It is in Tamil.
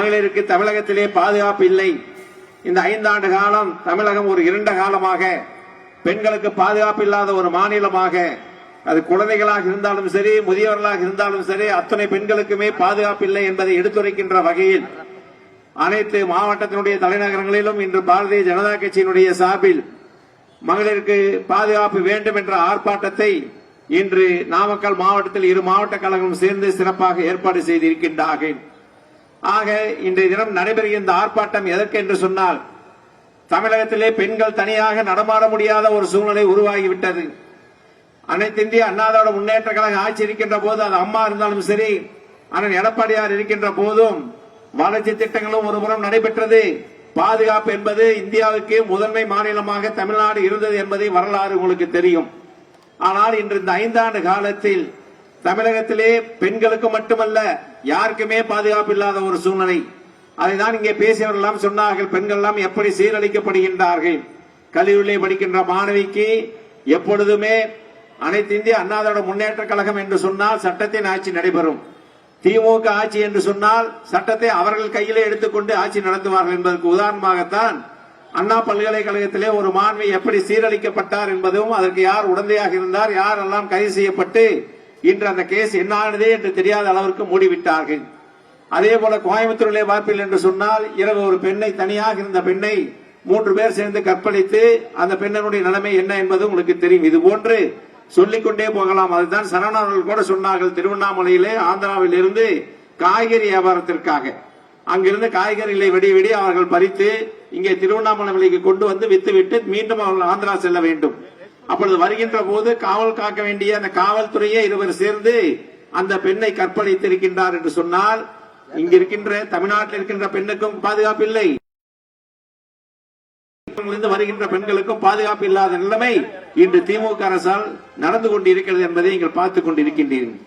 மகளிருக்கு தமிழகத்திலே பாதுகாப்பு இல்லை. இந்த 5 ஆண்டு காலம் தமிழகம் ஒரு இருண்ட காலமாக, பெண்களுக்கு பாதுகாப்பு இல்லாத ஒரு மாநிலமாக, அது குழந்தைகளாக இருந்தாலும் சரி, முதியவர்களாக இருந்தாலும் சரி, அத்தனை பெண்களுக்குமே பாதுகாப்பு இல்லை என்பதை எடுத்துரைக்கின்ற வகையில் அனைத்து மாவட்டத்தினுடைய தலைநகரங்களிலும் இன்று பாரதிய ஜனதா கட்சியினுடைய சார்பில் மகளிருக்கு பாதுகாப்பு வேண்டும் என்ற ஆர்ப்பாட்டத்தை இன்று நாமக்கல் மாவட்டத்தில் 2 மாவட்ட கழகங்களும் சேர்ந்து சிறப்பாக ஏற்பாடு செய்திருக்கின்றார்கள். ஆக இன்றைய தினம் நடைபெறுகின்ற இந்த ஆர்ப்பாட்டம் எதற்கு என்று சொன்னால், தமிழகத்திலே பெண்கள் தனியாக நடமாட முடியாத ஒரு சூழ்நிலை உருவாகிவிட்டது. அனைத்து இந்திய அண்ணா திராவிட முன்னேற்ற கழக ஆட்சி இருக்கின்ற போது, அது அம்மா இருந்தாலும் சரி, அண்ணன் எடப்பாடியார் இருக்கின்ற போதும் வளர்ச்சி திட்டங்களும் ஒருபுறம் நடைபெற்றது. பாதுகாப்பு என்பது இந்தியாவுக்கு முதன்மை மாநிலமாக தமிழ்நாடு இருந்தது என்பதை வரலாறு உங்களுக்கு தெரியும். ஆனால் இன்று இந்த 5 ஆண்டு காலத்தில் தமிழகத்திலே பெண்களுக்கு மட்டுமல்ல, யாருக்குமே பாதுகாப்பு இல்லாத ஒரு சூழ்நிலை. அதைதான் இங்கே பேசியவர்கள் எல்லாம் சொன்னார்கள். பெண்கள் எல்லாம் எப்படி சீரழிக்கப்படுகின்றார்கள். கல்லூரியிலே படிக்கின்ற மாணவிக்கு எப்பொழுதுமே அனைத்து இந்திய அண்ணா திராவிட முன்னேற்ற கழகம் என்று சொன்னால் சட்டத்தின் ஆட்சி நடைபெறும். திமுக ஆட்சி என்று சொன்னால் சட்டத்தை அவர்கள் கையிலே எடுத்துக்கொண்டு ஆட்சி நடத்துவார்கள் என்பதற்கு உதாரணமாகத்தான் அண்ணா பல்கலைக்கழகத்திலே ஒரு மாணவி எப்படி சீரழிக்கப்பட்டார் என்பதும், அதற்கு யார் உடந்தையாக இருந்தார், யாரெல்லாம் கைது செய்யப்பட்டு இன்று அந்த கேஸ் என்ன ஆனதே என்று தெரியாத அளவிற்கு மூடிவிட்டார்கள். அதே போல கோயம்புத்தூரிலே பார்ப்பில் என்று சொன்னால், இரவு ஒரு பெண்ணை, தனியாக இருந்த பெண்ணை 3 பேர் சேர்ந்து கற்பழித்து அந்த பெண்ணினுடைய நிலைமை என்ன என்பது உங்களுக்கு தெரியும். இது போன்று சொல்லிக்கொண்டே போகலாம். அதுதான் சரவணன் அவர்கள் கூட சொன்னார்கள். திருவண்ணாமலையிலே ஆந்திராவில் இருந்து காய்கறி வியாபாரத்திற்காக அங்கிருந்து காய்கறிகளை வெடி அவர்கள் பறித்து இங்கே திருவண்ணாமலை விலைக்கு கொண்டு வந்து வித்துவிட்டு மீண்டும் அவர்கள் ஆந்திரா செல்ல வேண்டும். அப்பொழுது வருகின்ற போது காவல் காக்க வேண்டிய அந்த காவல்துறையே இருவர் சேர்ந்து அந்த பெண்ணை கற்பழித்திருக்கின்றார் என்று சொன்னால், இங்க இருக்கின்ற தமிழ்நாட்டில் இருக்கின்ற பெண்ணுக்கும் பாதுகாப்பு இல்லை, வருகின்ற பெண்களுக்கும் பாதுகாப்பு இல்லாத நிலைமை இன்று திமுக அரசால் நடந்து கொண்டிருக்கிறது என்பதை நீங்கள் பார்த்துக் கொண்டிருக்கின்றீர்கள்.